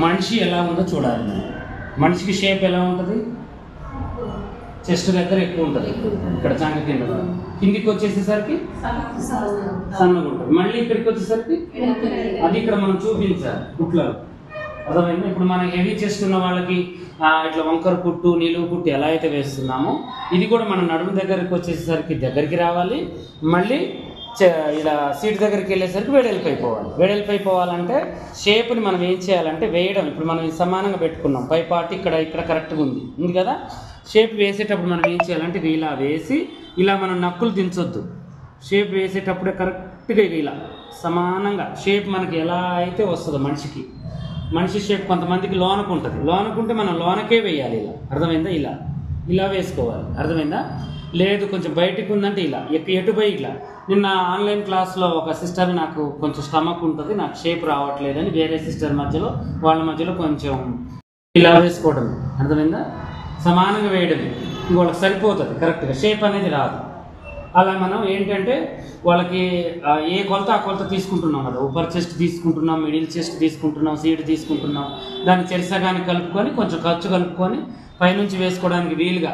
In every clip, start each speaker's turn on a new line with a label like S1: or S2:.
S1: మనిషి ఎలా ఉందో చూడాలి. మనిషికి షేప్ ఎలా ఉంటుంది? చెస్ట్ దగ్గర ఎక్కువ ఉంటుంది, ఇక్కడ చంక కింద. కిందికి వచ్చేసేసరికి సన్నగా ఉంటుంది. మళ్ళీ ఇక్కడికి వచ్చేసరికి అది ఇక్కడ మనం చూపించాలి కుట్లలో. అర్థమైంది? ఇప్పుడు మనం హెవీ చెస్ట్ ఉన్న వాళ్ళకి ఇట్లా వంకర కుట్టు, నిలువు కుట్టు ఎలా అయితే వేస్తున్నామో ఇది కూడా మన నడుము దగ్గరికి వచ్చేసరికి దగ్గరికి రావాలి. మళ్ళీ ఇలా సీట్ దగ్గరికి వెళ్ళేసరికి వెడల్పు అయిపోవాలి. వెడల్పు అయిపోవాలంటే షేప్ని మనం ఏం చేయాలంటే వేయడం. ఇప్పుడు మనం సమానంగా పెట్టుకున్నాం, పై పార్ట్ ఇక్కడ కరెక్ట్గా ఉంది కదా. షేప్ వేసేటప్పుడు మనం ఏం చేయాలంటే ఇది ఇలా వేసి ఇలా మనం నక్కులు దించొద్దు. షేప్ వేసేటప్పుడే కరెక్ట్గా ఇలా సమానంగా షేప్ మనకి ఎలా అయితే వస్తుందో మనిషి షేప్ కొంతమందికి లోనకు ఉంటుంది. లోనకుంటే మనం లోనకే వేయాలి. ఇలా అర్థమైందా? ఇలా వేసుకోవాలి. అర్థమైందా? లేదు కొంచెం బయటికి ఉందంటే ఇలా ఎటుపోయి ఇలా. నిన్న ఆన్లైన్ క్లాస్లో ఒక సిస్టర్ నాకు కొంచెం స్టమక్ ఉంటుంది, నాకు షేప్ రావట్లేదని వేరే సిస్టర్ వాళ్ళ మధ్యలో కొంచెం ఇలా వేసుకోవడం. అర్థమైందా? సమానంగా వేయడమే, వాళ్ళకి సరిపోతుంది. కరెక్ట్గా షేప్ అనేది రాదు. అలా మనం ఏంటంటే వాళ్ళకి ఏ కొలత ఆ కొలత తీసుకుంటున్నాం కదా. ఊపర్ చెస్ట్ తీసుకుంటున్నాం, మిడిల్ చెస్ట్ తీసుకుంటున్నాం, సీట్ తీసుకుంటున్నాం. దాన్ని చెరసగాని కలుపుకొని కొంచెం ఖర్చు కలుపుకొని పైనుంచి వేసుకోవడానికి వీలుగా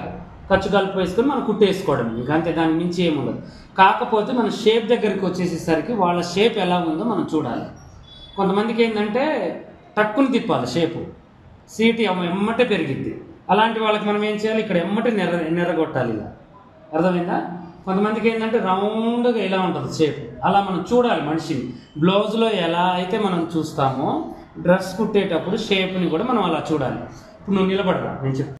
S1: ఖర్చు కలుపు వేసుకొని మనం కుట్టు వేసుకోవడం. ఇంకా అంతే, దాని మించి ఏముండదు. కాకపోతే మన షేప్ దగ్గరికి వచ్చేసేసరికి వాళ్ళ షేప్ ఎలా ఉందో మనం చూడాలి. కొంతమందికి ఏంటంటే టక్కుని తిప్పాలి షేపు, సీట్ ఎమ్మటే పెరిగిద్ది. అలాంటి వాళ్ళకి మనం ఏం చేయాలి? ఇక్కడ ఎమ్మటే నెర్రగొట్టాలి ఇలా. అర్థమైందా? కొంతమందికి ఏంటంటే రౌండ్గా ఇలా ఉంటుంది షేప్. అలా మనం చూడాలి మనిషిని. బ్లౌజ్లో ఎలా అయితే మనం చూస్తామో డ్రెస్ కుట్టేటప్పుడు షేప్ని కూడా మనం అలా చూడాలి. ఇప్పుడు నువ్వు నిలబడరా, నేను చెప్తాను.